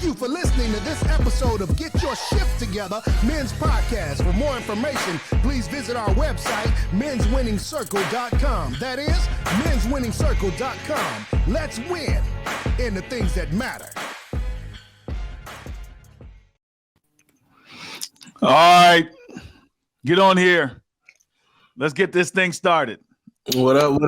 you for listening to this episode of Get Your Shift Together Men's Podcast. For more information, please visit our website, menswinningscircle.com. That is, menswinningscircle.com. Let's win in the things that matter. All right, get on here. Let's get this thing started. What up?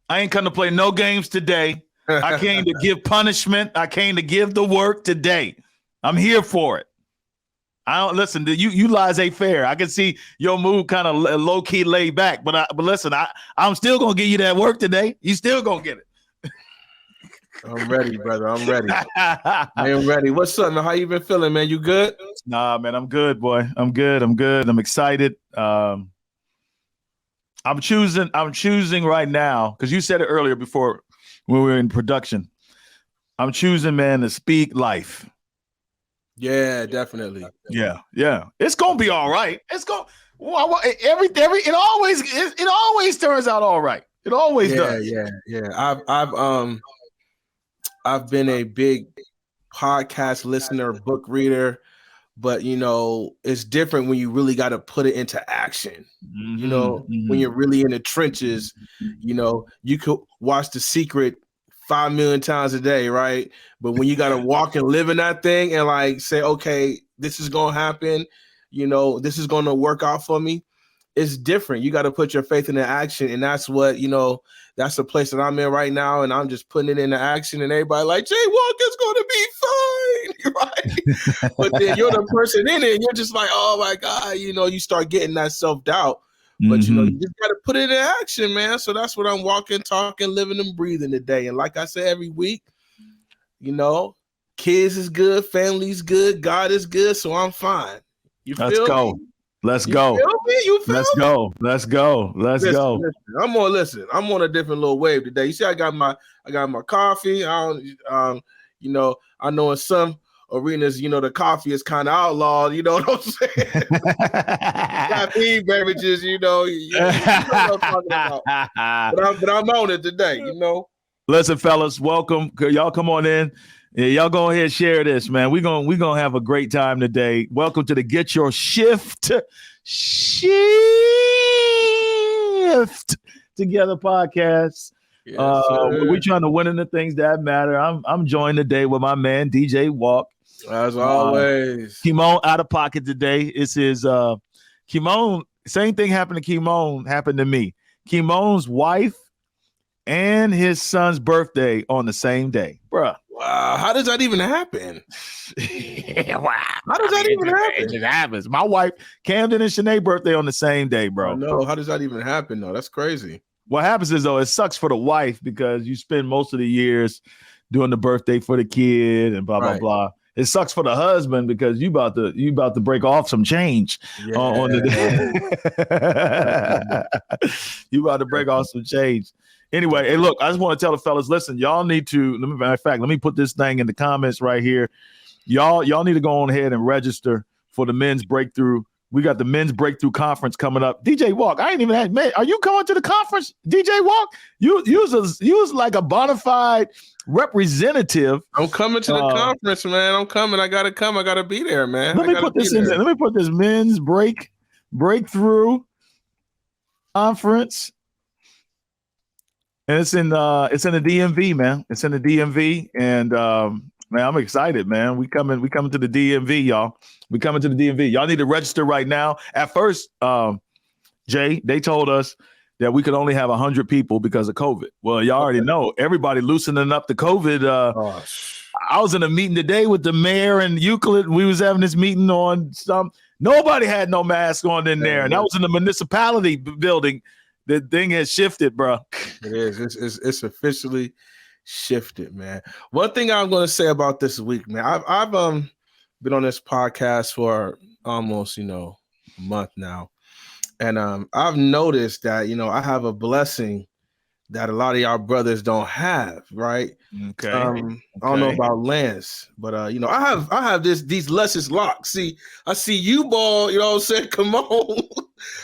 I ain't come to play no games today. I came to give punishment. I came to give the work today. I'm here for it. I don't listen to you. You lies ain't fair. I can see your mood kind of low key laid back, but listen, I'm still gonna give you that work today. You still gonna get it. I'm ready, brother. I'm ready. I'm ready. What's up, man? How you been feeling, man? You good? Nah, man. I'm good, boy. I'm good. I'm excited. I'm choosing right now because you said it earlier before when we were in production. I'm choosing, man, to speak life. Yeah, definitely. Yeah. It's gonna be all right. It's going. It always turns out all right. It always does. Yeah. I've been a big podcast listener, book reader, but it's different when you really got to put it into action. When you're really in the trenches, you could watch The Secret 5 million times a day, right? But when you got to walk and live in that thing and like say, okay, this is going to happen, this is going to work out for me. It's different. You got to put your faith into action. And that's what, that's the place that I'm in right now. And I'm just putting it into action and everybody like, Jay Walker's going to be fine. Right. But then you're the person in it and you're just like, oh my God, you start getting that self-doubt. But you just got to put it in action, man. So that's what I'm walking, talking, living and breathing today. And like I say, every week, kids is good, family's good, God is good. So I'm fine. You feel me? Let's go. You feel me? Let's go. Listen, I'm on a different little wave today. You see, I got my coffee. I know in some arenas, the coffee is kind of outlawed. You know what I'm saying? Caffeine beverages, you know what I'm talking about. But I'm on it today. Listen, fellas, welcome. Y'all come on in. Yeah, y'all go ahead and share this, man. We're gonna have a great time today. Welcome to the Get Your Shift Together podcast. Yes, we're trying to win in the things that matter. I'm joined today with my man DJ Walk. As always. Kimon out of pocket today. It's his Kimon. Same thing happened to Kimon happened to me. Kimon's wife and his son's birthday on the same day, bruh. Wow, how does that even happen? Wow. How does that even happen? It just happens. My wife, Camden and Shanae birthday on the same day, bro. No, how does that even happen, though? That's crazy. What happens is, though, it sucks for the wife because you spend most of the years doing the birthday for the kid and blah, blah, blah. It sucks for the husband because you about to break off some change on the day. You about to break off some change. Anyway, hey, look, I just want to tell the fellas, listen, y'all need to, matter of fact, let me put this thing in the comments right here. Y'all need to go on ahead and register for the Men's Breakthrough. We got the Men's Breakthrough Conference coming up. DJ Walk, I ain't even had, man, are you coming to the conference? DJ Walk, you was like a bona fide representative. I'm coming to the conference, man. I'm coming. I got to come. I got to be there, man. Let me put this in there. Let me put this Men's Breakthrough Conference. And it's in the DMV, man. It's in the DMV, and man, I'm excited, man. We coming to the DMV, y'all. We coming to the DMV. Y'all need to register right now. At first, Jay, they told us that we could only have 100 people because of COVID. Well, y'all already know everybody loosening up the COVID. I was in a meeting today with the mayor and Euclid. We was having this meeting on nobody had no mask on in there, and that was in the municipality building. The thing has shifted, bro. It is. It's officially shifted, man. One thing I'm going to say about this week, man. I've been on this podcast for almost a month now, and I've noticed that I have a blessing that a lot of y'all brothers don't have, right? Okay. I don't know about Lance, but I have these lessons locked. See, I see you ball, what I'm saying? Come on.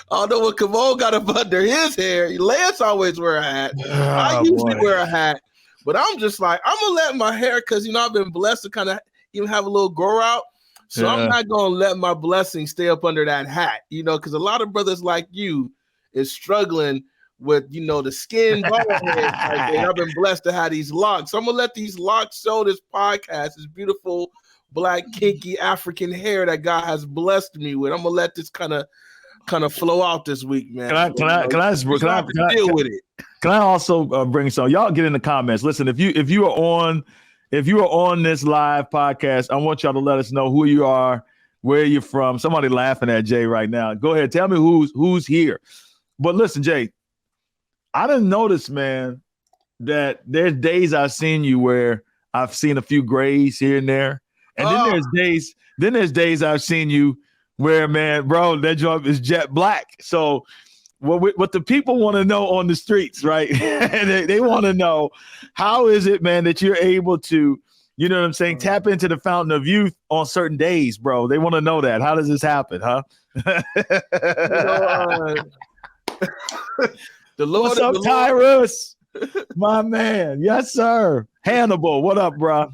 I don't know what Kamon got up under his hair. Lance always wear a hat. I usually wear a hat, But I'm just like, I'm gonna let my hair, because I've been blessed to kind of even have a little grow out. So I'm not gonna let my blessing stay up under that hat, because a lot of brothers like you is struggling with the skin bald head type thing. I've been blessed to have these locks. So I'm gonna let these locks show this podcast, this beautiful black kinky African hair that God has blessed me with. I'm gonna let this kind of flow out this week, man. Can I deal with it? Can I also bring some? Y'all get in the comments. Listen, if you are on this live podcast, I want y'all to let us know who you are, where you're from. Somebody laughing at Jay right now. Go ahead, tell me who's here. But listen, Jay, I didn't notice, man, that there's days I've seen you where I've seen a few grays here and there, and then there's days I've seen you where, man, bro, that job is jet black. So what the people want to know on the streets, right? they want to know, how is it, man, that you're able to, you know what I'm saying, tap into the fountain of youth on certain days, bro? They want to know that. How does this happen, huh? What's up, Tyrus? My man. Yes, sir. Hannibal, what up, bro?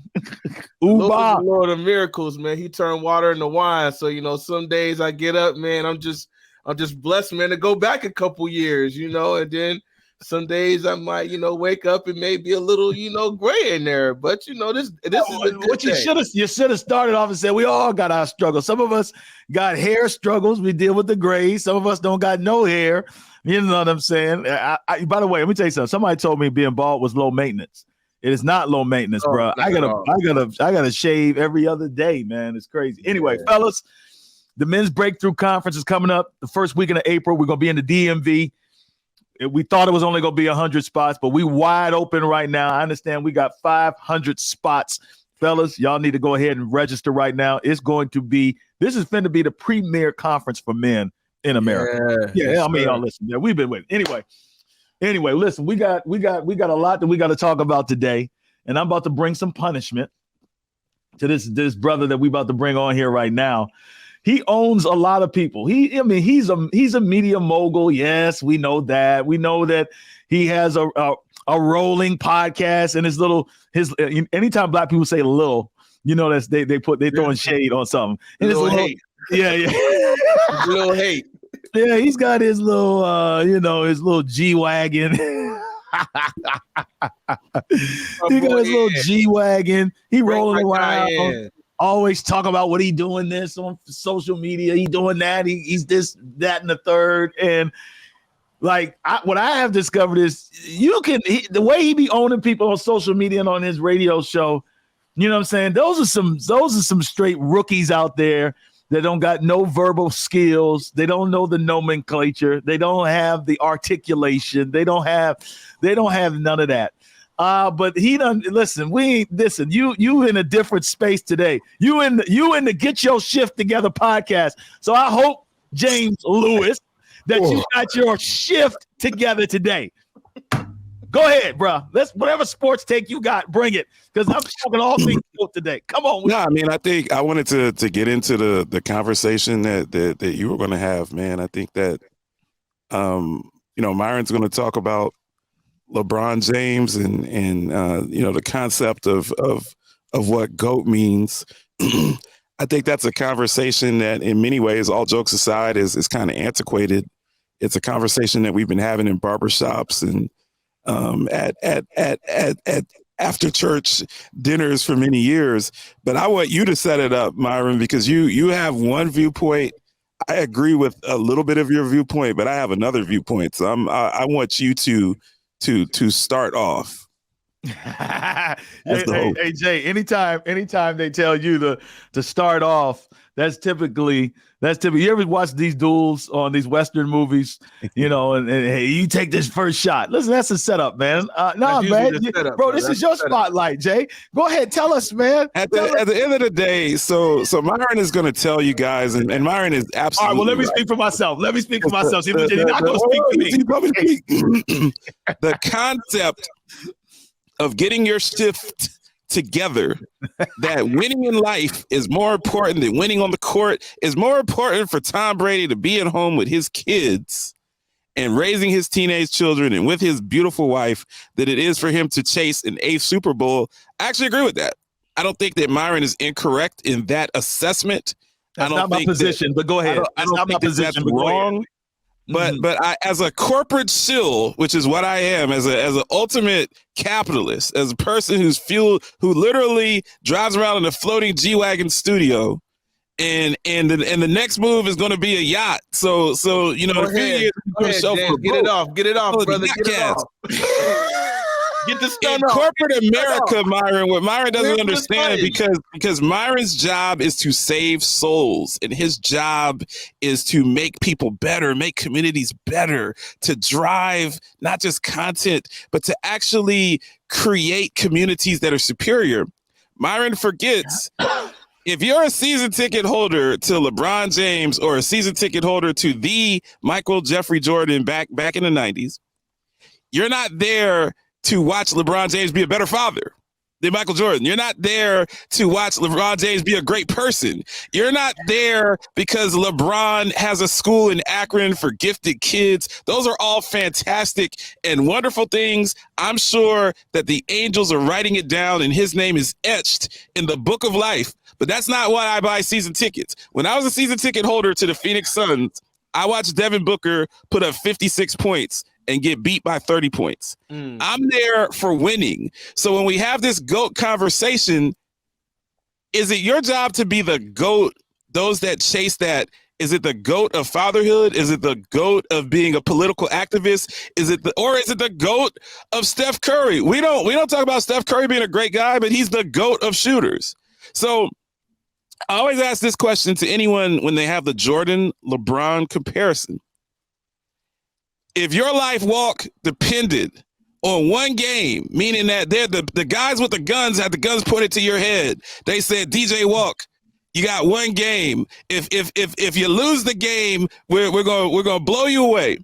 Lord of miracles, man. He turned water into wine. So, some days I get up, man, I'm just blessed, man, to go back a couple years, and then some days I might, wake up and maybe a little, gray in there. But this is a good what you should have started off and said, we all got our struggles. Some of us got hair struggles. We deal with the grays. Some of us don't got no hair. You know what I'm saying? By the way, let me tell you something. Somebody told me being bald was low maintenance. It is not low maintenance, bro. I gotta shave every other day, man. It's crazy. Anyway, fellas, the Men's Breakthrough Conference is coming up the first weekend of April. We're gonna be in the DMV. We thought it was only gonna be 100 spots, but we wide open right now. I understand we got 500 spots. Fellas, y'all need to go ahead and register right now. This is going to be the premier conference for men in America. Yeah, I mean, y'all listen. Yeah, we've been waiting. Anyway, listen, we got a lot that we got to talk about today, and I'm about to bring some punishment to this brother that we about to bring on here right now. He owns a lot of people. He's a media mogul. Yes, we know that. We know that he has a rolling podcast, and his anytime black people say little, that's they throwing shade on something. And it's little hate. Yeah. Little hate. Yeah, he's got his little, his little G-Wagon. He got his little G-Wagon. He rolling around, always talk about what he doing this on social media. He doing that. He's this, that, and the third. And like, what I have discovered is the way he be owning people on social media and on his radio show. You know what I'm saying? Those are some straight rookies out there. They don't got no verbal skills. They don't know the nomenclature. They don't have the articulation. They don't have none of that. But he done listen. You in a different space today. You in the Get Your Shift Together podcast. So I hope, James Lewis, that you got your shift together today. Go ahead, bro. Whatever sports take you got, bring it. Because I'm talking all things today. Come on. No, I mean, I think I wanted to get into the conversation that you were going to have, man. I think that, Myron's going to talk about LeBron James and the concept of what GOAT means. I think that's a conversation that, in many ways, all jokes aside, is kind of antiquated. It's a conversation that we've been having in barbershops and at after church dinners for many years. But I want you to set it up, Myron, because you have one viewpoint. I agree with a little bit of your viewpoint, but I have another viewpoint. So I want you to start off. Hey, Jay, anytime they tell you to start off, that's typically. You ever watch these duels on these Western movies, and hey, you take this first shot. Listen, that's a setup, man. Man, bro, this is your spotlight, Jay. Go ahead, tell us, man. At the end of the day, so Myron is going to tell you guys, and Myron is absolutely. All right, well, let me speak for myself. See, you're not going to speak for me. The concept of getting your shift together, that winning in life is more important than winning on the court, is more important for Tom Brady to be at home with his kids and raising his teenage children and with his beautiful wife than it is for him to chase an 8th Super Bowl. I actually agree with that. I don't think that MyRon is incorrect in that assessment. That's not my position, but go ahead. I don't think that's wrong. But I, as a corporate shill, which is what I am, as an ultimate capitalist, as a person who literally drives around in a floating G-Wagon studio, and the next move is going to be a yacht. So you know, in a few years, get it off, brother. Get it off. Get the stuff in corporate America, MyRon. What MyRon doesn't understand because MyRon's job is to save souls, and his job is to make people better, make communities better, to drive not just content, but to actually create communities that are superior. MyRon forgets. If you're a season ticket holder to LeBron James or a season ticket holder to the Michael Jeffrey Jordan back in the 90s, you're not there to watch LeBron James be a better father than Michael Jordan. You're not there to watch LeBron James be a great person. You're not there because LeBron has a school in Akron for gifted kids. Those are all fantastic and wonderful things. I'm sure that the angels are writing it down and his name is etched in the book of life. But that's not why I buy season tickets. When I was a season ticket holder to the Phoenix Suns, I watched Devin Booker put up 56 points and get beat by 30 points. I'm there for winning. So when we have this GOAT conversation, is it your job to be the GOAT, those that chase that? Is it the GOAT of fatherhood? Is it the GOAT of being a political activist? Is it the GOAT of Steph Curry? We don't talk about Steph Curry being a great guy, but he's the GOAT of shooters. So I always ask this question to anyone when they have the Jordan-LeBron comparison. If your life walk depended on one game, meaning that they're the guys with the guns had the guns pointed to your head, they said, DJ Walk, you got one game. If you lose the game, we're gonna blow you away.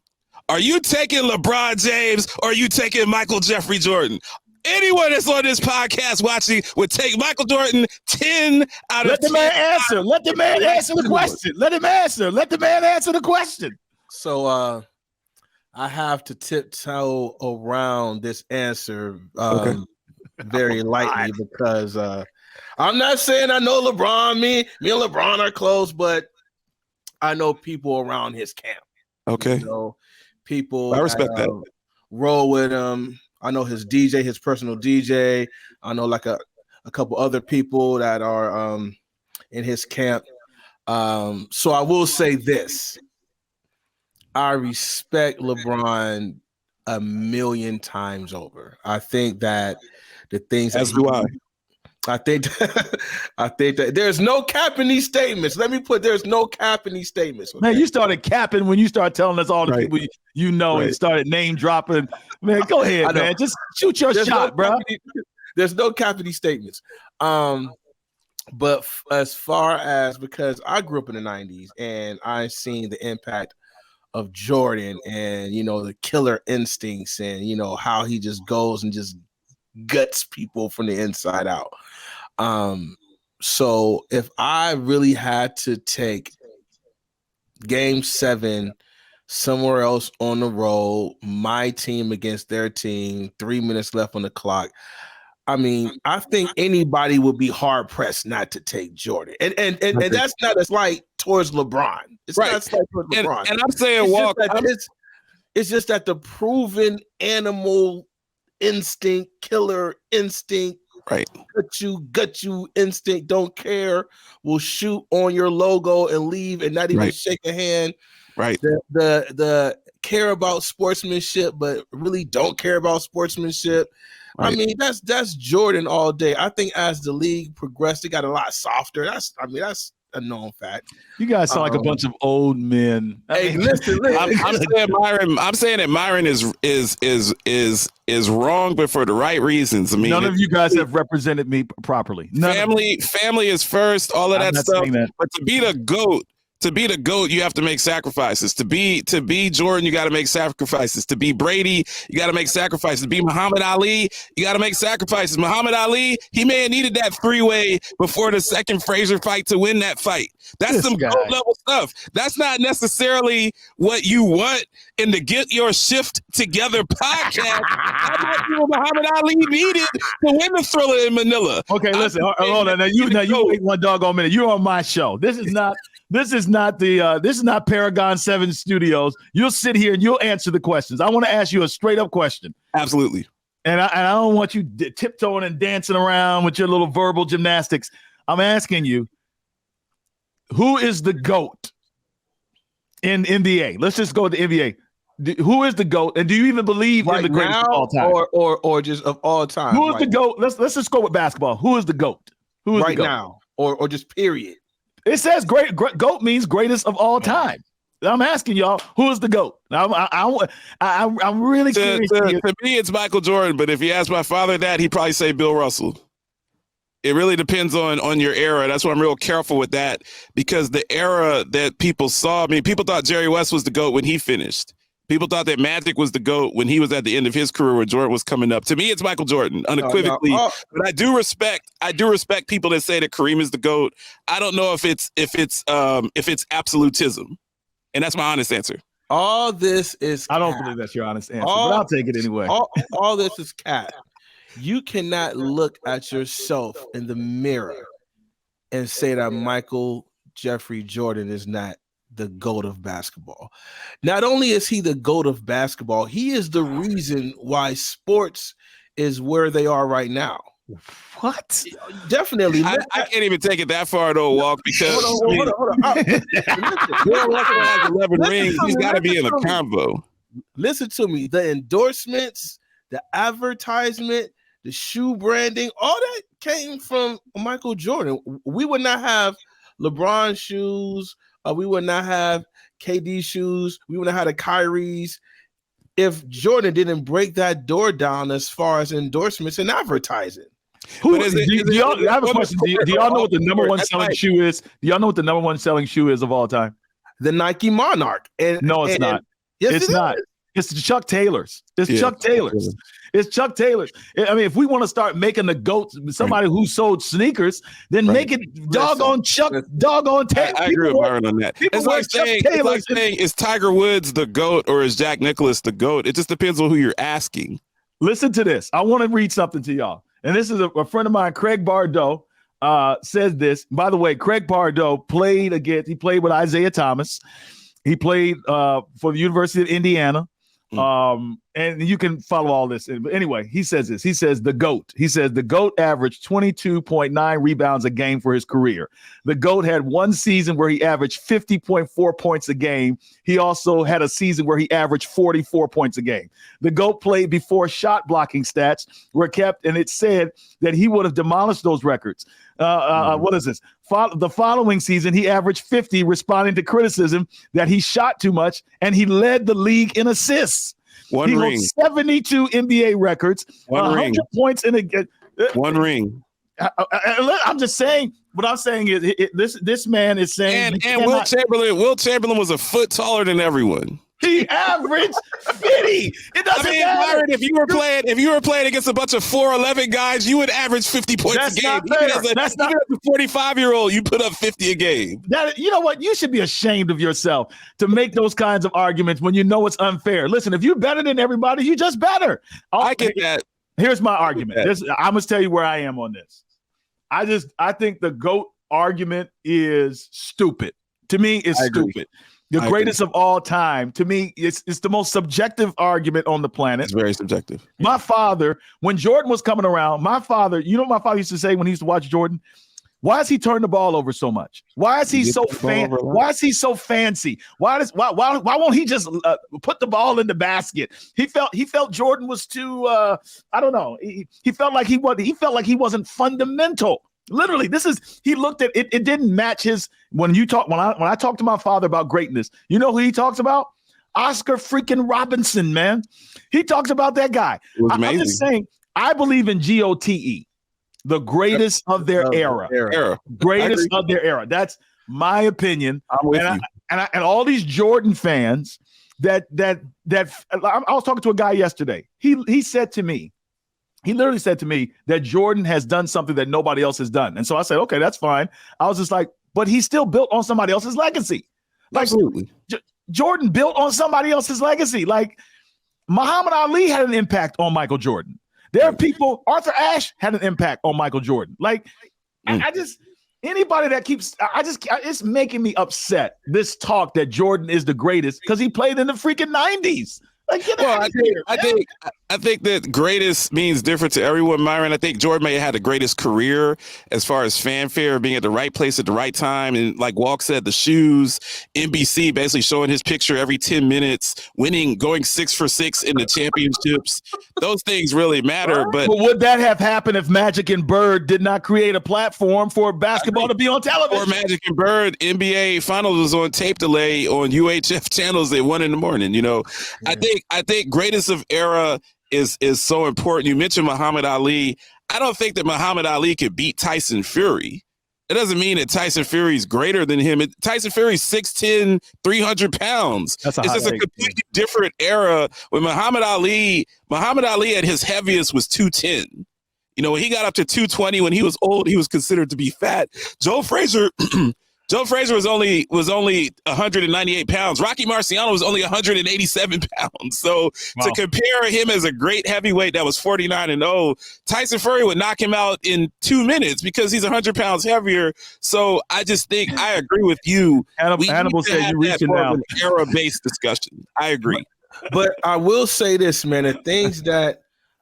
Are you taking LeBron James or are you taking Michael Jeffrey Jordan? Anyone that's on this podcast watching would take Michael Jordan 10 out of 10. Let the man answer. Let the man answer the question. Let him answer. Let the man answer the question. So I have to tiptoe around this answer very lightly because I'm not saying I know LeBron. Me and LeBron are close, but I know people around his camp. Okay. You know, people I respect that. Roll with him. I know his DJ, his personal DJ. I know like a couple other people that are in his camp. So I will say this. I respect LeBron a million times over. I think that the things as do I. I think that there's no cap in these statements. There's no cap in these statements. Okay? Man, you started capping when you started telling us all the people you know and started name dropping. Man, go ahead, man. Just shoot your shot, bro. There's no cap in these statements. But as far as, because I grew up in the 90s and I've seen the impact of Jordan and, you know, the killer instincts and, you know, how he just goes and just guts people from the inside out. So if I really had to take Game 7 somewhere else on the road, my team against their team, 3 minutes left on the clock, I mean, I think anybody would be hard pressed not to take Jordan, and that's not a slight towards LeBron. It's not a slight towards LeBron. And I'm saying, it's just that the proven animal instinct, killer instinct, gut you instinct, don't care, will shoot on your logo and leave and not even shake a hand. Right. The care about sportsmanship, but really don't care about sportsmanship. Right. I mean, that's Jordan all day. I think as the league progressed, it got a lot softer. That's a known fact. You guys sound like a bunch of old men. Hey, listen. I'm saying that MyRon is wrong, but for the right reasons. I mean, none of you guys have represented me properly. Family is first. All of that stuff. But to be the GOAT, To be the GOAT, you have to make sacrifices. To be Jordan, you got to make sacrifices. To be Brady, you got to make sacrifices. To be Muhammad Ali, you got to make sacrifices. Muhammad Ali, he may have needed that three-way before the second Frazier fight to win that fight. That's some GOAT level stuff. That's not necessarily what you want in the Get Your Shift Together podcast. That's what Muhammad Ali needed to win the Thriller in Manila. Okay, listen, hold on. Now you wait one doggone minute. You're on my show. This is not Paragon 7 Studios. You'll sit here and you'll answer the questions. I want to ask you a straight up question. Absolutely. And I don't want you tiptoeing and dancing around with your little verbal gymnastics. I'm asking you, who is the GOAT in NBA? Let's just go to the NBA. Who is the GOAT? And do you even believe in the greatest of all time? Or just of all time? Who is the GOAT? Let's just go with basketball. Who is the GOAT? Who is right the GOAT? now? Or just period? It says GOAT means greatest of all time. I'm asking y'all, who is the GOAT? I'm really curious. To me, it's Michael Jordan. But if you ask my father that, he'd probably say Bill Russell. It really depends on your era. That's why I'm real careful with that, because the era that people saw, people thought Jerry West was the GOAT when he finished. People thought that Magic was the GOAT when he was at the end of his career, where Jordan was coming up. To me, it's Michael Jordan, unequivocally. But I do respect people that say that Kareem is the GOAT. I don't know if it's absolutism, and that's my honest answer. All this is I don't believe that's your honest answer, but I'll take it anyway. All this is cap. You cannot look at yourself in the mirror and say that Michael Jeffrey Jordan is not the GOAT of basketball. Not only is he the GOAT of basketball, he is the reason why sports is where they are right now. What? Definitely. I can't even take it that far though, Walk, because hold on. Bill Russell has 11 rings. He's got to be in the combo. Listen to me. The endorsements, the advertisement, the shoe branding, all that came from Michael Jordan. We would not have LeBron shoes. We would not have KD shoes. We would not have the Kyries if Jordan didn't break that door down as far as endorsements and advertising. I have a question. Do y'all know what the number one selling shoe is? Do y'all know what the number one selling shoe is of all time? The Nike Monarch. No, it's not. Yes, it's not. It's Chuck Taylor's. Chuck Taylor's. It's Chuck Taylor's. I mean, if we want to start making the GOAT somebody who sold sneakers, then make it doggone Chuck, doggone Taylor. I agree with Myron on that. It's like saying, is Tiger Woods the GOAT or is Jack Nicklaus the GOAT? It just depends on who you're asking. Listen to this. I want to read something to y'all. And this is a friend of mine, Craig Bardo, says this. By the way, Craig Bardo played with Isaiah Thomas. He played for the University of Indiana. And you can follow all this. But anyway, he says this. He says the GOAT. He says the GOAT averaged 22.9 rebounds a game for his career. The GOAT had one season where he averaged 50.4 points a game. He also had a season where he averaged 44 points a game. The GOAT played before shot blocking stats were kept, and it said that he would have demolished those records. What is this? The following season, he averaged 50, responding to criticism that he shot too much, and he led the league in assists. One ring. Holds 72 NBA records. 100 points in a one ring. I'm just saying. What I'm saying is, this man is saying. And Will Chamberlain was a foot taller than everyone. He averaged 50. It doesn't matter. Byron, if you were playing against a bunch of 4'11" guys, you would average 50 points a game. Even as a 45-year-old, you put up 50 a game. You know what? You should be ashamed of yourself to make those kinds of arguments when you know it's unfair. Listen, if you're better than everybody, you're just better. I get that. Here's my argument. I must tell you where I am on this. I think the GOAT argument is stupid. To me, it's stupid. The greatest of all time. To me, it's the most subjective argument on the planet. It's very subjective. My father, when Jordan was coming around, you know what my father used to say when he used to watch Jordan? Why is he turning the ball over so much? Why is he so fancy? Why is he so fancy? Why won't he just put the ball in the basket? He felt Jordan was too I don't know. He felt like he wasn't fundamental. Literally, he looked at it. It didn't match his. When I talk to my father about greatness, you know who he talks about? Oscar freaking Robinson, man. He talks about that guy. I'm just saying, I believe in G.O.A.T, the greatest of their era. Greatest of their era. That's my opinion. I'm with you. And all these Jordan fans that I was talking to a guy yesterday. He said to me, he literally said to me that Jordan has done something that nobody else has done. And so I said, okay, that's fine. I was just like, but he's still built on somebody else's legacy. Like, absolutely. Jordan built on somebody else's legacy. Like Muhammad Ali had an impact on Michael Jordan. There are people, Arthur Ashe had an impact on Michael Jordan. Like, I just, anybody that keeps, it's making me upset, this talk that Jordan is the greatest because he played in the freaking 90s. Like, I think that greatest means different to everyone, MyRon. I think Jordan may have had the greatest career as far as fanfare, being at the right place at the right time. And like Walk said, the shoes, NBC basically showing his picture every 10 minutes, winning, going 6 for 6 in the championships. Those things really matter. But would that have happened if Magic and Bird did not create a platform for basketball to be on television? Or Magic and Bird, NBA Finals was on tape delay on UHF channels at 1 a.m. You know, I think greatest of era is so important. You mentioned Muhammad Ali. I don't think that Muhammad Ali could beat Tyson Fury. It doesn't mean that Tyson Fury is greater than him. Tyson Fury's 6'10", 300 pounds. It's just a completely different era. With Muhammad Ali at his heaviest was 210. You know, when he got up to 220, when he was old, he was considered to be fat. Joe Frazier was only 198 pounds. Rocky Marciano was only 187 pounds. So to compare him as a great heavyweight that was 49-0, Tyson Fury would knock him out in 2 minutes because he's 100 pounds heavier. So I just think I agree with you. Hannibal said you're reaching down. An era-based discussion. I agree. But I will say this, man, the things that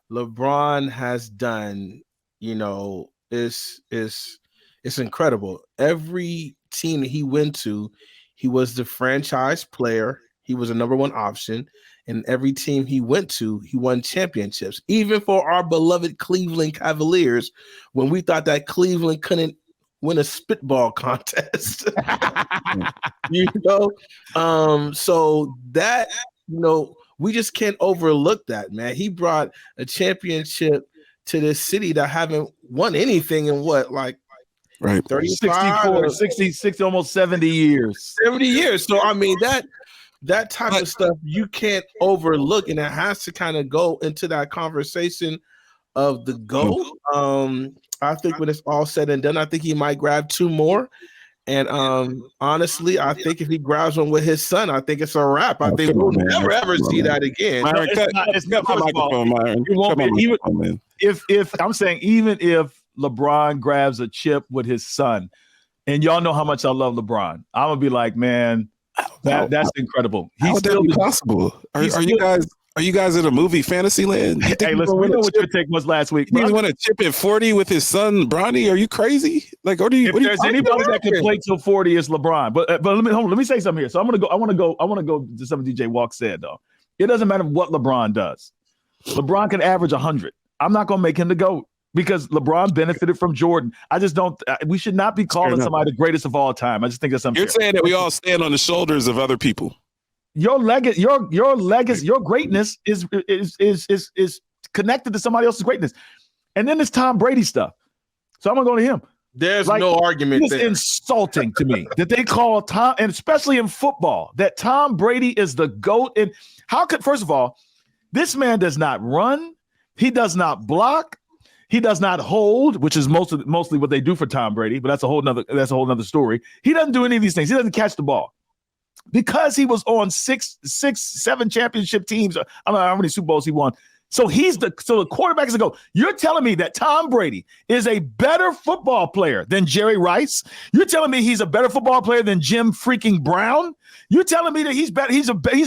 LeBron has done, you know, is it's incredible. Every team that he went to, he was the franchise player. He was a number one option. And every team he went to, he won championships. Even for our beloved Cleveland Cavaliers, when we thought that Cleveland couldn't win a spitball contest. You know? So that, you know, we just can't overlook that, man. He brought a championship to this city that haven't won anything in what, like, right, 64, 66, almost 70 years. 70 years. So, I mean, that type of stuff you can't overlook, and it has to kind of go into that conversation of the GOAT. I think when it's all said and done, I think he might grab 2 more. And honestly, I think if he grabs one with his son, I think it's a wrap. I think we'll never ever see that again. MyRon, if I'm saying, even if LeBron grabs a chip with his son, and y'all know how much I love LeBron, I'm gonna be like, man, that's incredible. How would that be possible? Are you guys in a movie fantasy land? Hey, listen, we know what your take was last week. You want to chip at 40 with his son, Bronny? Are you crazy? Like, if there's anybody that can play till 40, it's LeBron. But let me say something here. So I want to go to something DJ Walk said though. It doesn't matter what LeBron does. LeBron can average 100. I'm not gonna make him the GOAT because LeBron benefited from Jordan. I just don't. We should not be calling somebody the greatest of all time. I just think that's something. You're saying that we all stand on the shoulders of other people. Your legacy, your greatness is connected to somebody else's greatness. And then this Tom Brady stuff. So I'm gonna go to him. There's no argument. It's insulting to me that they call Tom, and especially in football, that Tom Brady is the GOAT. And how could, first of all, this man does not run, he does not block, he does not hold, which is mostly what they do for Tom Brady, but that's a whole nother story. He doesn't do any of these things. He doesn't catch the ball. Because he was on 7 championship teams. I don't know how many Super Bowls he won. So the quarterback is a GOAT. You're telling me that Tom Brady is a better football player than Jerry Rice? You're telling me he's a better football player than Jim freaking Brown? You're telling me that he's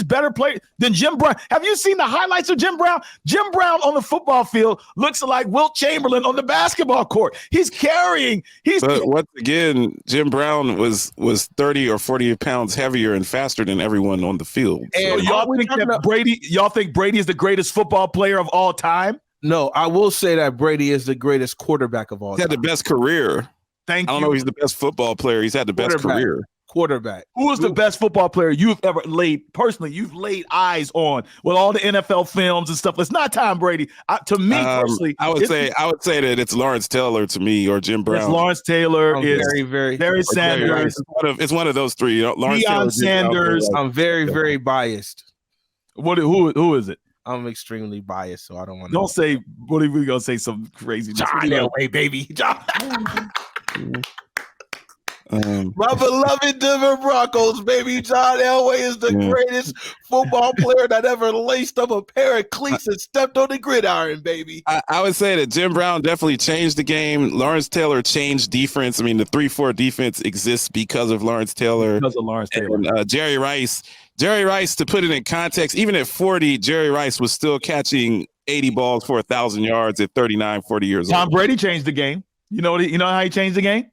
better player than Jim Brown? Have you seen the highlights of Jim Brown? Jim Brown on the football field looks like Wilt Chamberlain on the basketball court. But once again, Jim Brown was 30 or 40 pounds heavier and faster than everyone on the field. And so y'all think Brady is the greatest football player of all time? No, I will say that Brady is the greatest quarterback of all time. He's had the best career. Thank you. I don't know if he's the best football player. He's had the best career. quarterback. Who is the best football player you've ever laid eyes on with all the NFL films and stuff? It's not Tom Brady. To me personally, I would say that it's Lawrence Taylor to me, or Jim Brown. It's Lawrence Taylor. It's very Barry Sanders. It's one of those three. You know, Lawrence Taylor, Sanders. I'm very biased. Who is it? I'm extremely biased, so I don't want to. Don't say. What are we gonna say? Some crazy. John Elway, baby. John. My beloved Denver Broncos, baby. John Elway is the greatest football player that ever laced up a pair of cleats and stepped on the gridiron, baby. I would say that Jim Brown definitely changed the game. Lawrence Taylor changed defense. I mean, the 3-4 defense exists because of Lawrence Taylor. Because of Lawrence Taylor. And, Jerry Rice, to put it in context, even at 40, Jerry Rice was still catching 80 balls for 1,000 yards at 39, 40 years old. Tom Brady changed the game. You know how he changed the game?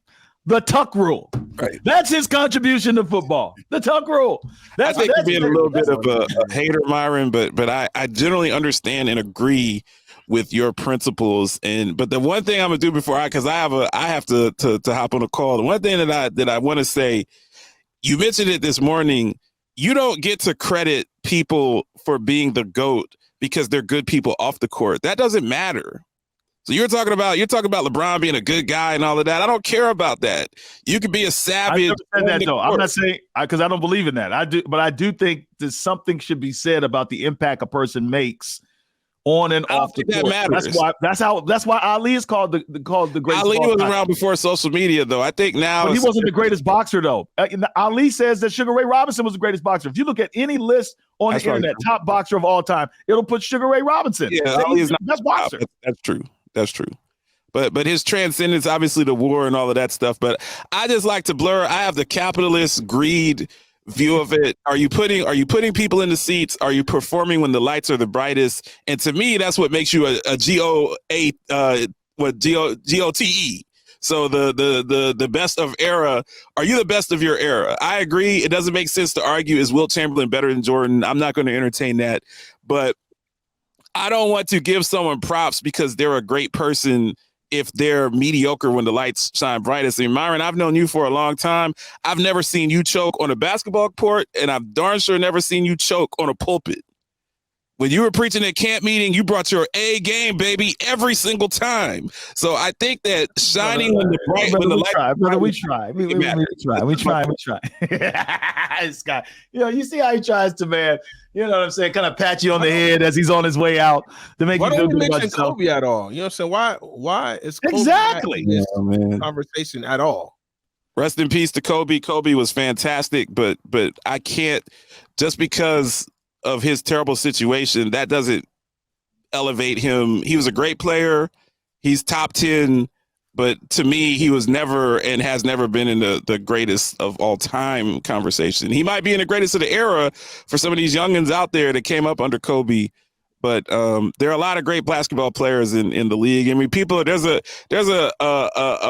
The tuck rule. Right. That's his contribution to football. The tuck rule. I think you're being a little bit of a hater, Myron, but I generally understand and agree with your principles. But the one thing I'm gonna do before because I have to hop on a call. The one thing that I want to say, you mentioned it this morning. You don't get to credit people for being the GOAT because they're good people off the court. That doesn't matter. So you're talking about LeBron being a good guy and all of that. I don't care about that. You could be a savage. I never said that though. I'm not saying because I don't believe in that. I do think that something should be said about the impact a person makes on and off the court. That matters. That's why Ali is called the greatest. Ali was around before social media though. I think now but he wasn't the greatest boxer though. Ali says that Sugar Ray Robinson was the greatest boxer. If you look at any list on the internet, top boxer of all time, it'll put Sugar Ray Robinson. Yeah, Ali is not that's boxer. That's true. That's true. But his transcendence, obviously the war and all of that stuff. But I just like to blur. I have the capitalist greed view of it. Are you putting people in the seats? Are you performing when the lights are the brightest? And to me, that's what makes you a G.O.A.T. G.O.T.E. So the best of era. Are you the best of your era? I agree. It doesn't make sense to argue, is Wilt Chamberlain better than Jordan? I'm not going to entertain that. But I don't want to give someone props because they're a great person if they're mediocre when the lights shine brightest. I mean, Myron, I've known you for a long time. I've never seen you choke on a basketball court, and I've darn sure never seen you choke on a pulpit. When you were preaching at camp meeting, you brought your A game, baby, every single time. So I think that shining when the light, we try. This guy, you see how he tries to, man. You know what I'm saying? Kind of pat you on the head as he's on his way out to make you feel good about yourself. Kobe at all? You know what I'm saying? Why is Kobe exactly this conversation at all? Rest in peace to Kobe. Kobe was fantastic, but I can't just because of his terrible situation, that doesn't elevate him. He was a great player. He's top 10, but to me, he was never and has never been in the greatest of all time conversation. He might be in the greatest of the era for some of these youngins out there that came up under Kobe. But there are a lot of great basketball players in the league. I mean, there's a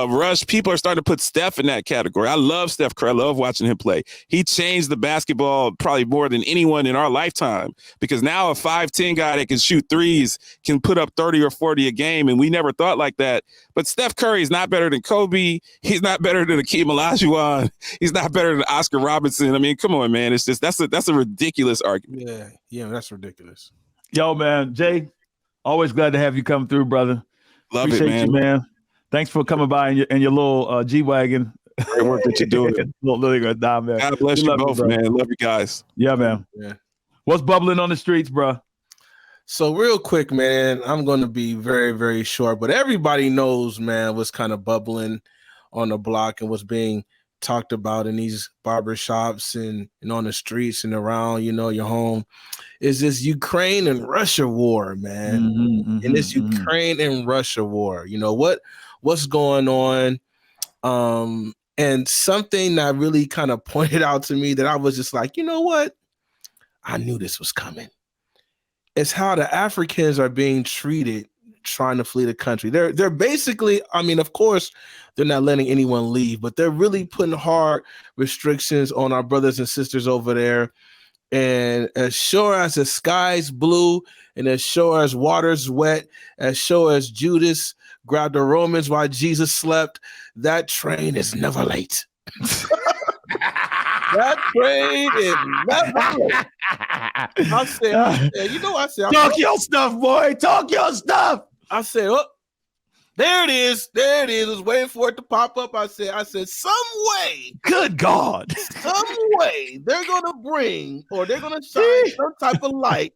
rush. People are starting to put Steph in that category. I love Steph Curry. I love watching him play. He changed the basketball probably more than anyone in our lifetime because now a 5'10" guy that can shoot threes can put up 30 or 40 a game, and we never thought like that. But Steph Curry is not better than Kobe. He's not better than Akeem Olajuwon. He's not better than Oscar Robertson. I mean, come on, man. It's just that's a ridiculous argument. Yeah, that's ridiculous. Yo, man, Jay, always glad to have you come through, brother. Appreciate you, man. Thanks for coming by in your little G-Wagon. Great work that you're doing. man. God bless you both, man. Love you guys. Yeah, man. Yeah. What's bubbling on the streets, bro? So real quick, man, I'm going to be very, very short, but everybody knows, man, what's kind of bubbling on the block and what's being talked about in these barbershops and on the streets and around, your home is this Ukraine and Russia war, man. And this Ukraine and Russia war, what's going on. And something that really kind of pointed out to me that I was just like, you know what? I knew this was coming. It's how the Africans are being treated trying to flee the country. They're basically, I mean, of course, they're not letting anyone leave, but they're really putting hard restrictions on our brothers and sisters over there. And as sure as the sky's blue and as sure as water's wet, as sure as Judas grabbed the Romans while Jesus slept, that train is never late. That trade is never. I said, you know, I said, talk your stuff, boy. Talk your stuff. I said, oh, there it is. There it is. I was waiting for it to pop up. I said, some way. Good God. Some way they're gonna bring or they're gonna shine some type of light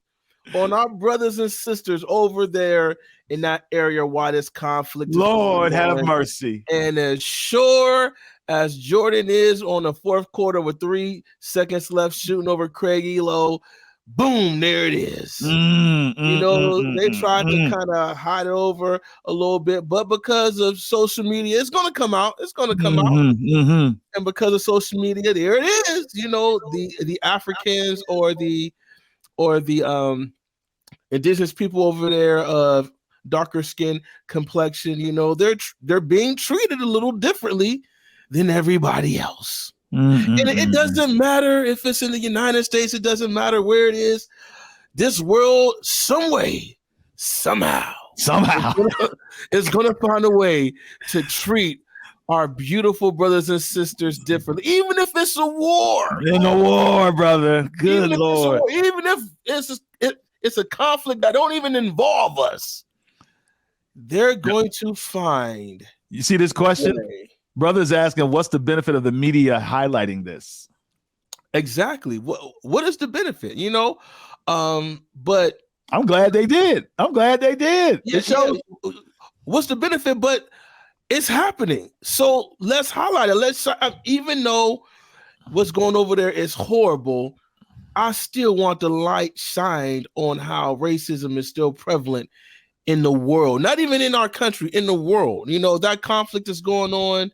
on our brothers and sisters over there in that area while this conflict is Lord going on. have mercy. And as sure as Jordan is on the fourth quarter with 3 seconds left shooting over Craig Elo, boom, there it is. They tried to kind of hide it over a little bit, but because of social media, it's going to come out. It's going to come out. And because of social media, there it is. You know, the Africans or the indigenous people over there of darker skin complexion, you know, they're being treated a little differently than everybody else. And it doesn't matter if it's in the United States. It doesn't matter where it is. This world, some way, somehow, is going to find a way to treat our beautiful brothers and sisters differently, even if it's a war. In a war, brother. Good Lord. Even if it's a conflict that don't even involve us, they're going to find. You see this question? Brother's asking, what's the benefit of the media highlighting this? Exactly. What is the benefit? You know, but I'm glad they did. It shows. What's the benefit? But it's happening. So let's highlight it. Let's, even though what's going over there is horrible, I still want the light shined on how racism is still prevalent in the world, not even in our country, in the world. You know, that conflict is going on.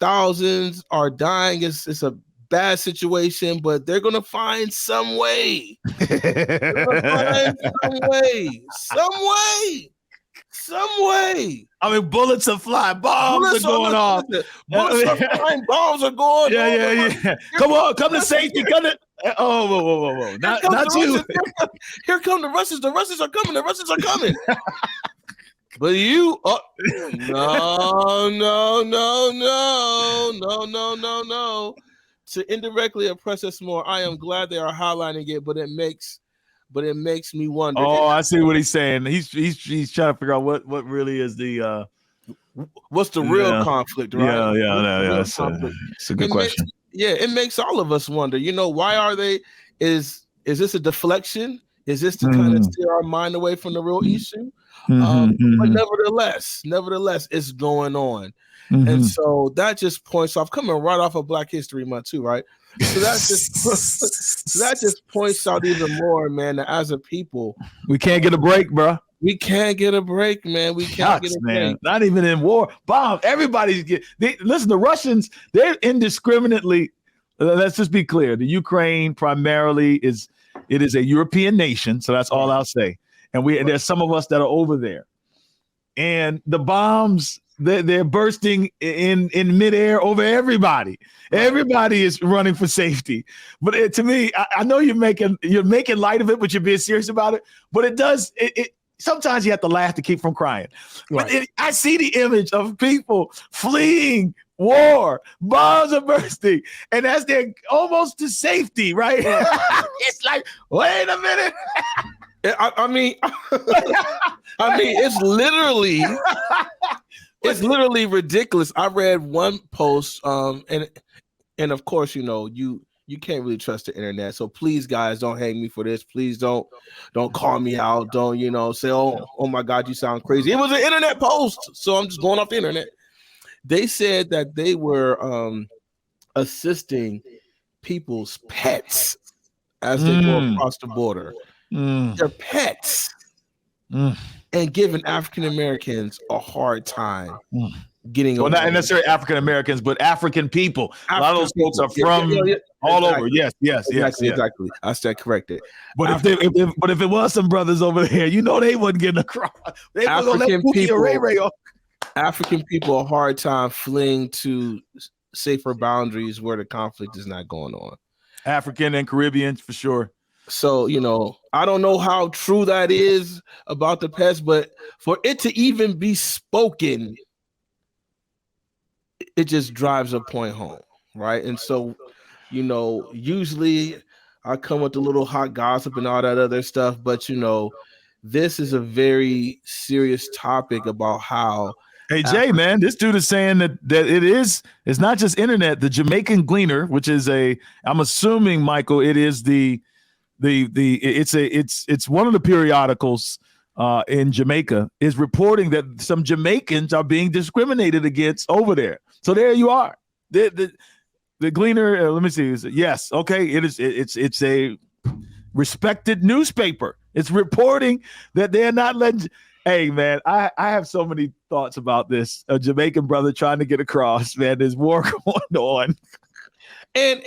Thousands are dying. It's a bad situation, but they're going to find some way. Some way. I mean, bullets are flying, bombs are going off. Bullets are flying, bombs are going off. Yeah. Come to safety. Whoa. Not you. Here come the Russians. The Russians are coming. But you, no. To indirectly oppress us more. I am glad they are highlighting it, but it makes me wonder. Oh, I see what he's saying. He's trying to figure out what really is the what's the real conflict, right? Yeah. It's a good question. It makes all of us wonder. You know, why are they? Is this a deflection? Is this to kind of steer our mind away from the real issue? But nevertheless, it's going on. And so that just points off, coming right off of Black History Month too, right? So that just points out even more, man, that as a people, we can't get a break, bro. We can't get a break, man. We can't get a break. Not even in war. Bomb. Everybody's listen, the Russians, they're indiscriminately, let's just be clear. The Ukraine primarily is a European nation, so that's all I'll say. And there's some of us that are over there. And the bombs, they're bursting in midair over everybody. Everybody is running for safety. But to me, I know you're making light of it, but you're being serious about it. But it does. Sometimes you have to laugh to keep from crying. Right. But I see the image of people fleeing war, bombs are bursting, and as they're almost to safety, right? It's like, wait a minute. I mean, it's literally ridiculous. I read one post, and of course, you know, you can't really trust the internet. So please, guys, don't hate me for this. Please don't call me out. Don't, you know, say, oh my God, you sound crazy. It was an internet post, so I'm just going off the internet. They said that they were assisting people's pets as they go across the border. Their pets and giving African Americans a hard time getting over. Well, not necessarily African Americans, but African people. A lot of those folks are from all over. Yes. Exactly. I said corrected. But if it was some brothers over there, you know, they wasn't getting across. They wasn't gonna let Pookie or Ray Ray off. African people a hard time fleeing to safer boundaries where the conflict is not going on. African and Caribbean for sure. So, you know, I don't know how true that is about the pets, but for it to even be spoken, it just drives a point home, right? And so You know, usually I come with a little hot gossip and all that other stuff, but you know, this is a very serious topic about how Hey Jay, man, this dude is saying that it's not just internet. The Jamaican Gleaner, which is I'm assuming, Michael, it is it's one of the periodicals in Jamaica, is reporting that some Jamaicans are being discriminated against over there. So there you are. The Gleaner, let me see. Yes, okay, it is. It's a respected newspaper. It's reporting that they're not letting. Hey, man, I have so many thoughts about this. A Jamaican brother trying to get across, man. There's war going on. And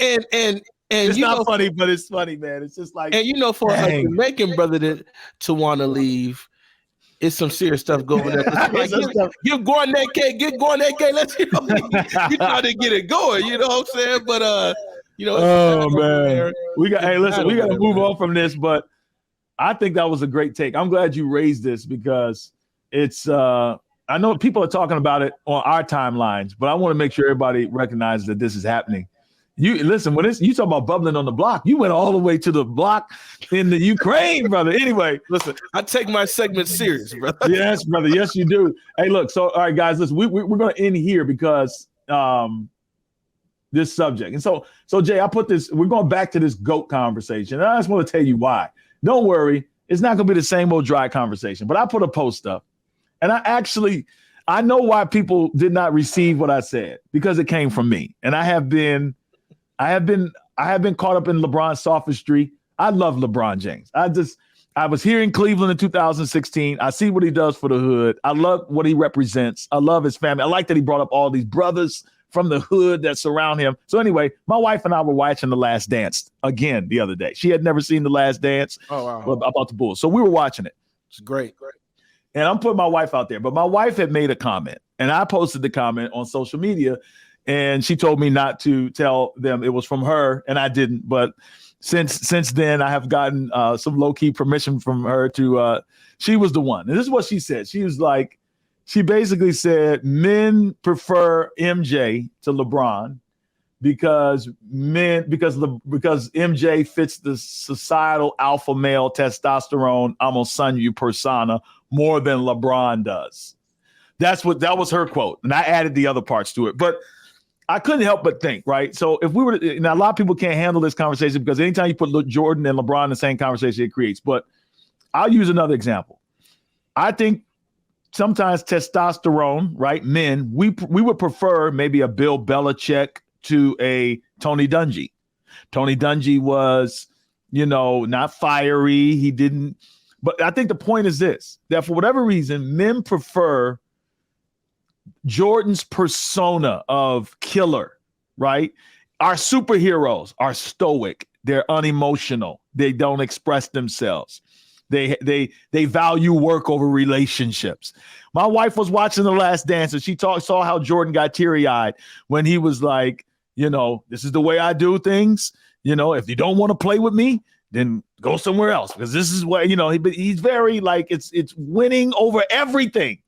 it's you not know, funny, but it's funny, man. It's just like, and you know, for a Jamaican brother to want to leave, it's some serious stuff going on. Like, give Garnett K, let's you try to get it going. You know what I'm saying? But you know, oh man, we got to move on from this, but I think that was a great take. I'm glad you raised this because it's I know people are talking about it on our timelines, but I want to make sure everybody recognizes that this is happening. You listen, when you talk about bubbling on the block, you went all the way to the block in the Ukraine, brother. Anyway, listen, I take my segment serious, brother. Yes, brother. Yes, you do. Hey, look. So, all right, guys, listen. We're going to end here because this subject. And so Jay, I put this. We're going back to this GOAT conversation. And I just want to tell you why. Don't worry, it's not going to be the same old dry conversation. But I put a post up, and I know why people did not receive what I said because it came from me, and I have been caught up in LeBron's sophistry. I love LeBron James. I was here in Cleveland in 2016. I see what he does for the hood. I love what he represents. I love his family. I like that he brought up all these brothers from the hood that surround him. So anyway, my wife and I were watching The Last Dance again the other day. She had never seen The Last Dance about the Bulls. So we were watching it. It's great. And I'm putting my wife out there. But my wife had made a comment, and I posted the comment on social media. And she told me not to tell them it was from her, and I didn't. But since then, I have gotten some low-key permission from her to she was the one. And this is what she said. She was like, she basically said men prefer MJ to LeBron because MJ fits the societal alpha male testosterone, I'm gonna son you persona more than LeBron does. That was her quote. And I added the other parts to it. But I couldn't help but think, right? So if we were to, now a lot of people can't handle this conversation because anytime you put Jordan and LeBron in the same conversation, it creates. But I'll use another example. I think sometimes testosterone, right? Men, we would prefer maybe a Bill Belichick to a Tony Dungy. Tony Dungy was, not fiery. He didn't. But I think the point is this, that for whatever reason, men prefer Jordan's persona of killer, right? Our superheroes are stoic. They're unemotional. They don't express themselves. They value work over relationships. My wife was watching The Last Dance, and she saw how Jordan got teary-eyed when he was like, this is the way I do things. If you don't want to play with me, then go somewhere else because this is what he's very like it's winning over everything.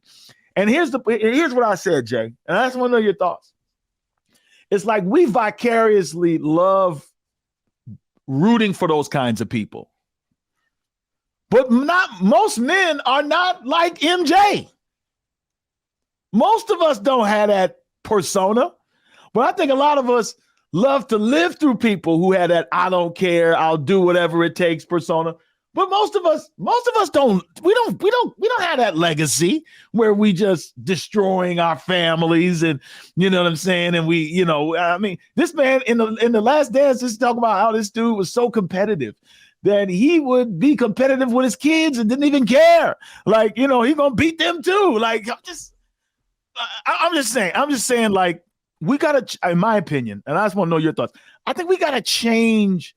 And here's what I said, Jay, and I just want to know your thoughts. It's like we vicariously love rooting for those kinds of people. But most men are not like MJ. Most of us don't have that persona. But I think a lot of us love to live through people who had that I don't care, I'll do whatever it takes persona. But most of us don't. We don't have that legacy where we just destroying our families, and you know what I'm saying. And this man in the Last Dance is talking about how this dude was so competitive that he would be competitive with his kids and didn't even care. Like he gonna beat them too. Like I'm just saying. Like we gotta, in my opinion, and I just want to know your thoughts. I think we gotta change.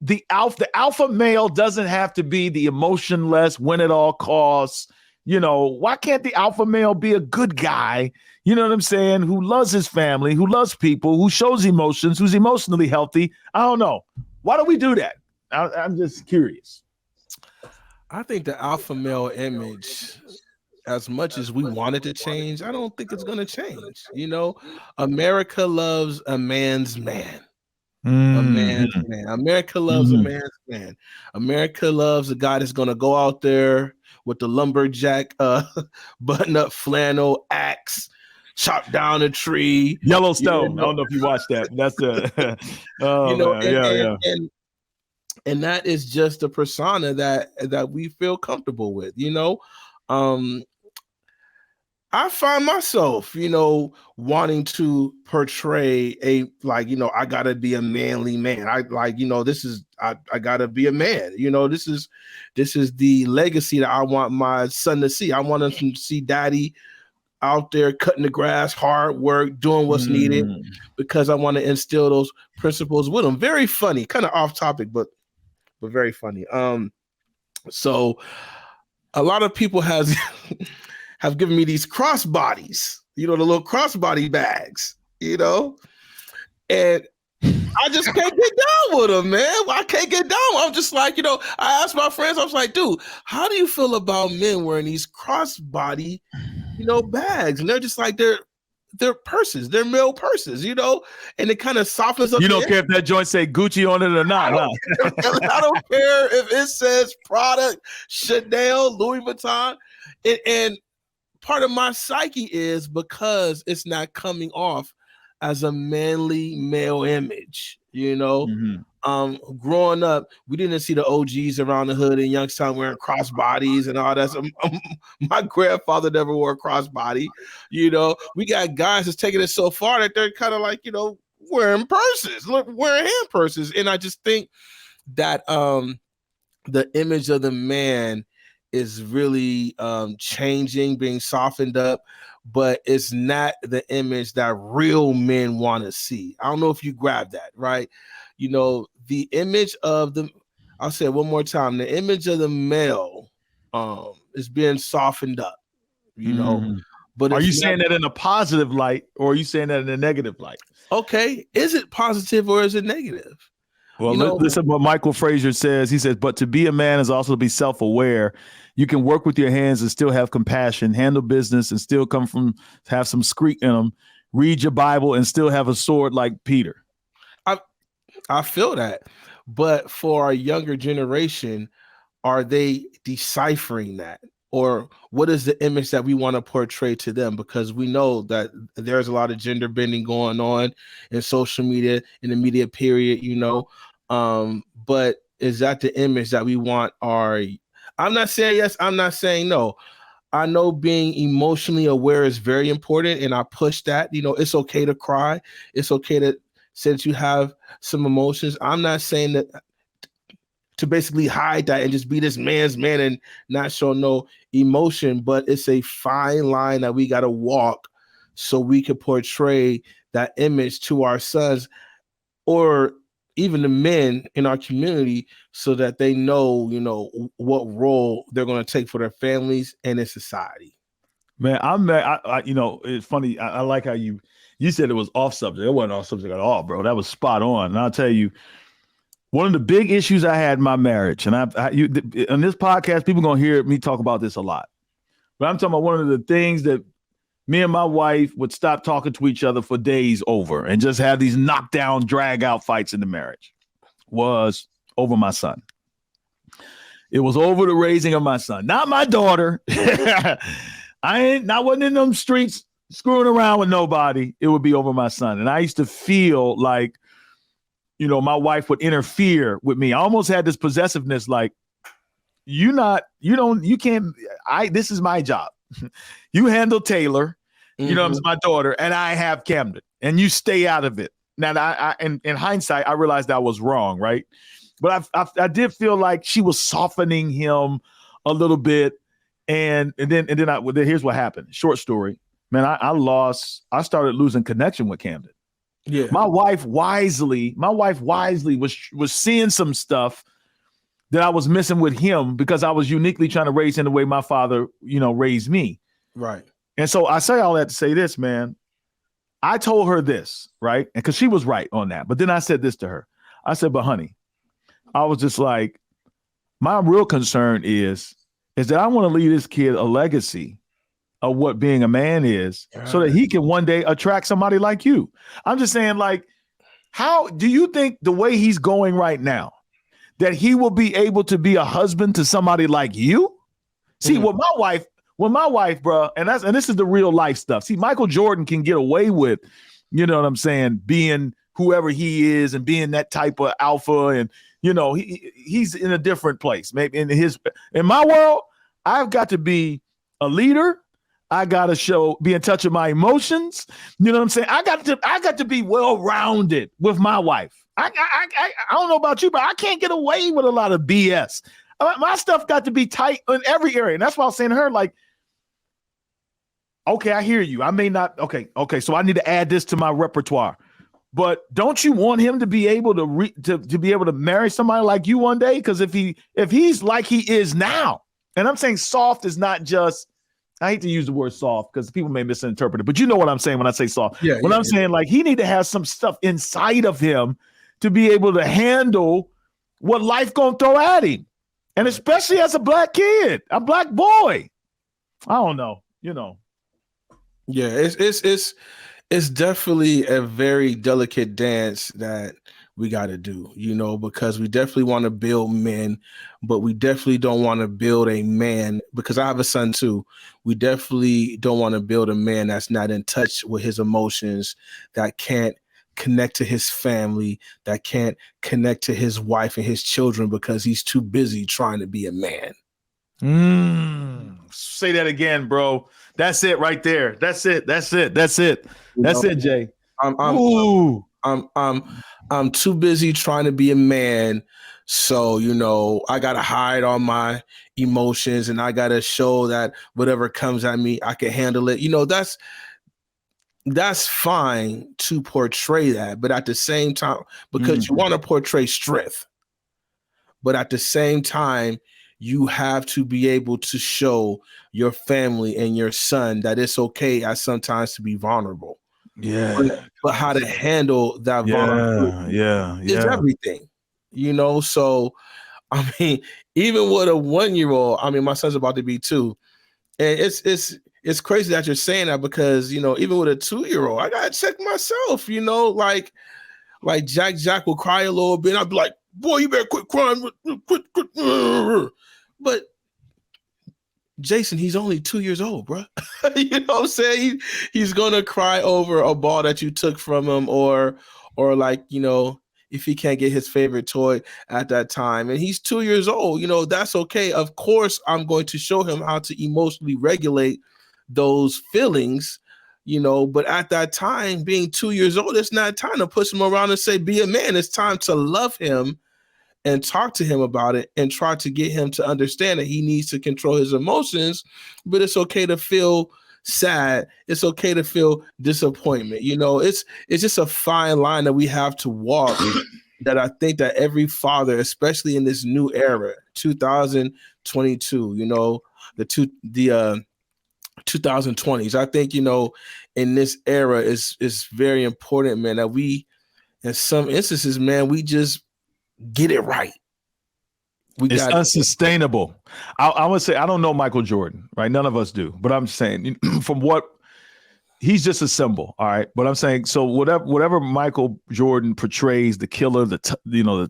The alpha male doesn't have to be the emotionless, win at all costs. Why can't the alpha male be a good guy? You know what I'm saying? Who loves his family, who loves people, who shows emotions, who's emotionally healthy. I don't know. Why do we do that? I'm just curious. I think the alpha male image, as much as we want it to change, I don't think it's going to change. America loves a man's man. A man's Mhm. man. America loves a man's man. America loves a guy that's gonna go out there with the lumberjack button-up flannel axe, chop down a tree. You Yellowstone. I know, don't know if you watched that. That's the you oh know, man, yeah, yeah. and that is just the persona that we feel comfortable with, you know. Um, I find myself, wanting to portray I gotta be a manly man. I gotta be a man. This is the legacy that I want my son to see. I want him to see daddy out there cutting the grass, hard work, doing what's needed, because I want to instill those principles with him. Very funny, kind of off topic, but very funny. So a lot of people has have given me these crossbodies, the little crossbody bags, and I just can't get down with them, man. I can't get down. I'm just like, I asked my friends, I was like, dude, how do you feel about men wearing these crossbody, bags? And they're just like, they're purses, they're male purses, and it kind of softens up. You don't care if that joint say Gucci on it or not, huh? I don't care if it says product, Chanel, Louis Vuitton, and part of my psyche is because it's not coming off as a manly male image, growing up, we didn't see the OGs around the hood in Youngstown wearing crossbodies and all that. So, my grandfather never wore a crossbody. We got guys that's taking it so far that they're kind of like, wearing purses, wearing hand purses. And I just think that the image of the man is really changing, being softened up, but it's not the image that real men want to see. I don't know if you grab that, right? The image of I'll say it one more time, the image of the male is being softened up, but are you saying that in a positive light or are you saying that in a negative light? Okay, is it positive or is it negative? Well, listen what Michael Frazier says. He says, but to be a man is also to be self-aware. You can work with your hands and still have compassion, handle business and still have some squeak in them, read your Bible and still have a sword like Peter. I feel that. But for our younger generation, are they deciphering that? Or what is the image that we want to portray to them? Because we know that there's a lot of gender bending going on in social media, in the media period, but is that the image that we want I'm not saying yes, I'm not saying no. I know being emotionally aware is very important, and I push that. It's okay to cry. It's okay to say that you have some emotions. I'm not saying that to basically hide that and just be this man's man and not show no emotion, but it's a fine line that we got to walk so we can portray that image to our sons or even the men in our community so that they know, what role they're going to take for their families and in society. Man, it's funny. I like how you said it was off subject. It wasn't off subject at all, bro. That was spot on. And I'll tell you, one of the big issues I had in my marriage, and on this podcast, people are going to hear me talk about this a lot. But I'm talking about one of the things that me and my wife would stop talking to each other for days over and just have these knockdown, drag out fights in the marriage was over my son. It was over the raising of my son, not my daughter. I wasn't in them streets screwing around with nobody. It would be over my son. And I used to feel like, my wife would interfere with me. I almost had this possessiveness, like, this is my job. You handle Taylor, it's my daughter, and I have Camden, and you stay out of it. Now, in hindsight, I realized I was wrong, right? But I did feel like she was softening him a little bit, and then here's what happened. Short story, man. I started losing connection with Camden. Yeah, my wife wisely was seeing some stuff that I was missing with him because I was uniquely trying to raise him the way my father, raised me. Right. And so I say all that to say this, man. I told her this, right? And because she was right on that. But then I said this to her. I said, but honey, I was just like, my real concern is that I want to leave this kid a legacy of what being a man is so that he can one day attract somebody like you. I'm just saying, like, How do you think the way he's going right now that he will be able to be a husband to somebody like you? See, with my wife, bro, and this is the real life stuff. See, Michael Jordan can get away with, you know what I'm saying, being whoever he is and being that type of alpha, and you know, he's in a different place. Maybe in my world, I've got to be a leader. I gotta be in touch with my emotions. You know what I'm saying? I got to be well-rounded with my wife. I don't know about you, but I can't get away with a lot of BS. My stuff got to be tight in every area. And that's why I was saying to her, like, okay, I hear you. I may not. Okay. So I need to add this to my repertoire. But don't you want him to be able to be able to marry somebody like you one day? Because if he's like he is now, and I'm saying soft is not just, I hate to use the word soft because people may misinterpret it, but you know what I'm saying when I say soft. I'm saying like he need to have some stuff inside of him to be able to handle what life gonna throw at him. And especially as a black kid, a black boy. I don't know, you know. Yeah, it's definitely a very delicate dance that we got to do, you know, because we definitely want to build men, but we definitely don't want to build a man, because I have a son too. We definitely don't want to build a man that's not in touch with his emotions, that can't connect to his family, that can't connect to his wife and his children because he's too busy trying to be a man. Say that again, bro. That's it right there. That's it, Jay. I'm too busy trying to be a man. So, you know, I got to hide all my emotions and I got to show that whatever comes at me, I can handle it. You know, that's fine to portray that. But at the same time, because you want to portray strength, but at the same time, you have to be able to show your family and your son that it's okay at sometimes to be vulnerable. Yeah. But how to handle that vulnerability is everything, you know? So, I mean, even with a 1-year-old, I mean, my son's about to be 2. And it's crazy that you're saying that because, you know, even with a 2-year-old, I got to check myself, you know, like Jack will cry a little bit. I'd be like, boy, you better quit crying. Quit. But Jason, he's only 2 years old, bro. You know what I'm saying? He's gonna cry over a ball that you took from him, or like, you know, if he can't get his favorite toy at that time, and he's 2 years old, you know, that's okay. Of course, I'm going to show him how to emotionally regulate those feelings, you know, but at that time, being 2 years old, it's not time to push him around and say, be a man. It's time to love him and talk to him about it and try to get him to understand that he needs to control his emotions, but it's okay to feel sad. It's okay to feel disappointment. You know, it's just a fine line that we have to walk that I think that every father, especially in this new era, 2022, you know, the 2020s, I think, you know, in this era is very important, man, that we, in some instances, man, we just get it right. It's unsustainable. I would say, I don't know Michael Jordan, right? None of us do, but I'm saying from what he's just a symbol. All right. But I'm saying, so whatever Michael Jordan portrays, the killer, the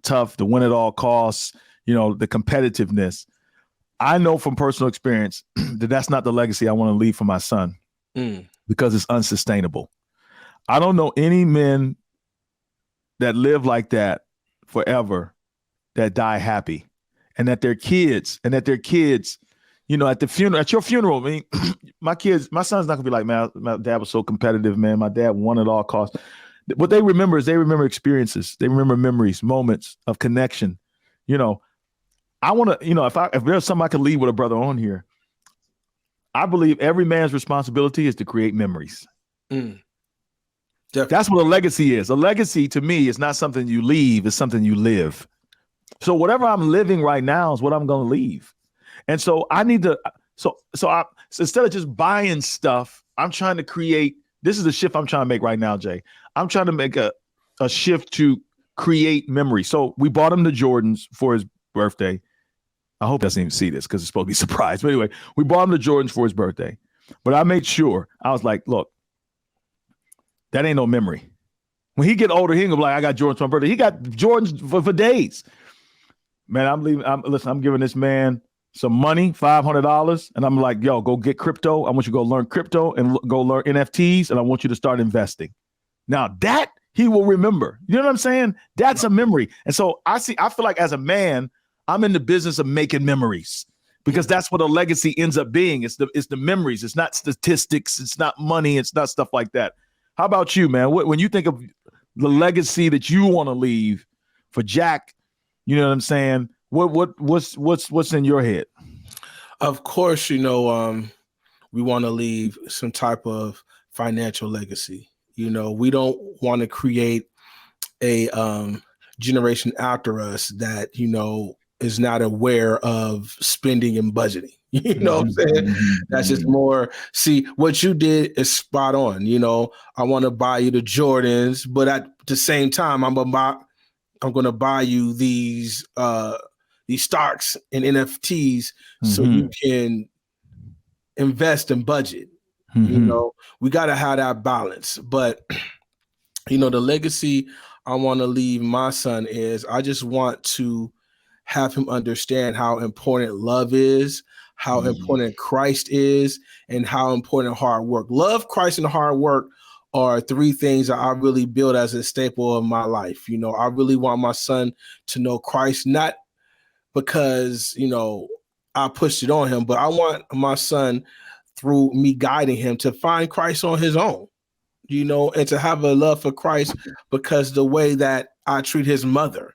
tough, the win at all costs, you know, the competitiveness, I know from personal experience that that's not the legacy I want to leave for my son because it's unsustainable. I don't know any men that live like that forever that die happy, and that their kids, you know, at your funeral, I mean, my son's not gonna be like, man, my dad was so competitive, man. My dad won at all costs. What they remember is experiences. They remember memories, moments of connection. You know, I want to, you know, if there's something I can leave with a brother on here, I believe every man's responsibility is to create memories. That's what a legacy is. A legacy to me is not something you leave, it's something you live. So whatever I'm living right now is what I'm going to leave. And so I need to, so instead of just buying stuff, I'm trying to create, this is the shift I'm trying to make right now, Jay. I'm trying to make a shift to create memory. So we bought him the Jordans for his birthday. I hope he doesn't even see this because it's supposed to be a surprise. But anyway, we bought him the Jordans for his birthday. But I made sure, I was like, look, that ain't no memory. When he get older, he ain't gonna be like, I got Jordans for my birthday. He got Jordans for days. Man, I'm giving this man some money, $500, and I'm like, yo, go get crypto. I want you to go learn crypto and go learn NFTs, and I want you to start investing. Now that he will remember. You know what I'm saying? That's a memory. And so I feel like as a man, I'm in the business of making memories because that's what a legacy ends up being. It's the memories. It's not statistics. It's not money. It's not stuff like that. How about you, man? When you think of the legacy that you want to leave for Jack, you know what I'm saying? What's in your head? Of course, we want to leave some type of financial legacy. We don't want to create a generation after us that, is not aware of spending and budgeting. You know what I'm saying? That's just more. See, what you did is spot on. I want to buy you the Jordans, but at the same time, I'm going to buy you these stocks and NFTs so you can invest and budget. We got to have that balance. But, the legacy I want to leave my son is I just want to have him understand how important love is, how important Christ is, and how important hard work. Love, Christ, and hard work are three things that I really build as a staple of my life. I really want my son to know Christ, not because, I pushed it on him, but I want my son, through me guiding him, to find Christ on his own, and to have a love for Christ because the way that I treat his mother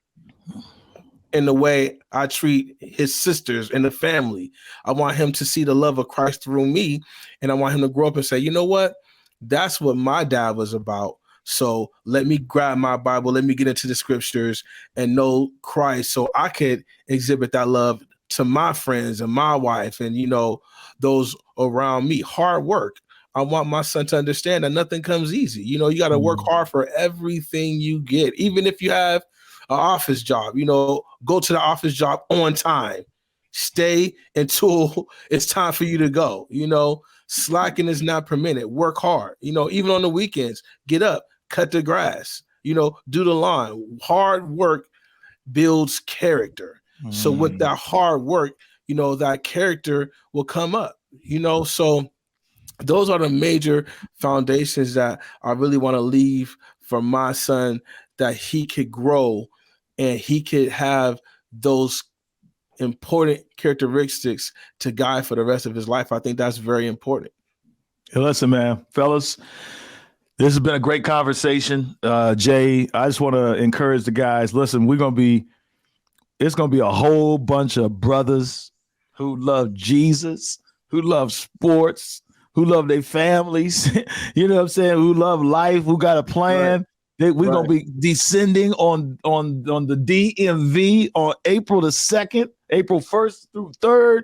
and the way I treat his sisters and the family, I want him to see the love of Christ through me. And I want him to grow up and say, you know what? That's what my dad was about. So let me grab my Bible, let me get into the scriptures and know Christ so I could exhibit that love to my friends and my wife and, those around me. Hard work. I want my son to understand that nothing comes easy. You got to work hard for everything you get. Even if you have an office job, go to the office job on time. Stay until it's time for you to go. Slacking is not permitted. Work hard. Even on the weekends, get up, cut the grass, do the lawn. Hard work builds character. So with that hard work, that character will come up, so those are the major foundations that I really want to leave for my son, that he could grow and he could have those important characteristics to guide for the rest of his life. I think that's very important. Hey, listen, man, fellas, this has been a great conversation. Jay, I just want to encourage the guys. Listen, it's going to be a whole bunch of brothers who love Jesus, who love sports, who love their families, you know what I'm saying, who love life, who got a plan. Right. We're going to be descending on the DMV on April the 2nd, April 1st through 3rd.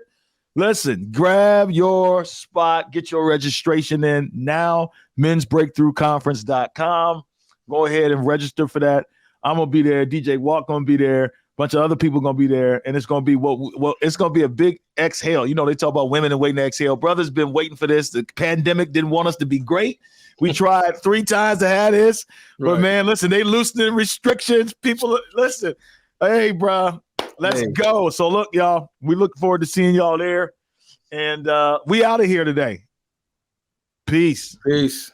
Listen, grab your spot, get your registration in now, mensbreakthroughconference.com. Go ahead and register for that. I'm going to be there. DJ Walk going to be there. Bunch of other people going to be there, and it's going to be it's going to be a big exhale. They talk about women and waiting to exhale. Brothers been waiting for this. The pandemic didn't want us to be great. We tried 3 times to have this, but man, listen, they loosening restrictions. People, listen, hey, bro, let's go. So look, y'all, we look forward to seeing y'all there, and we out of here today. Peace. Peace.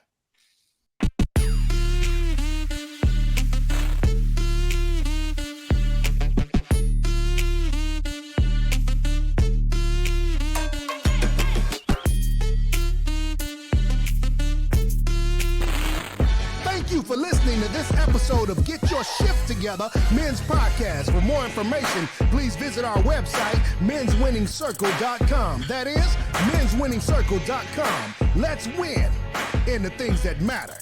For listening to this episode of Get Your Shift Together Men's Podcast. For more information, please visit our website, menswinningscircle.com. That is, menswinningscircle.com. Let's win in the things that matter.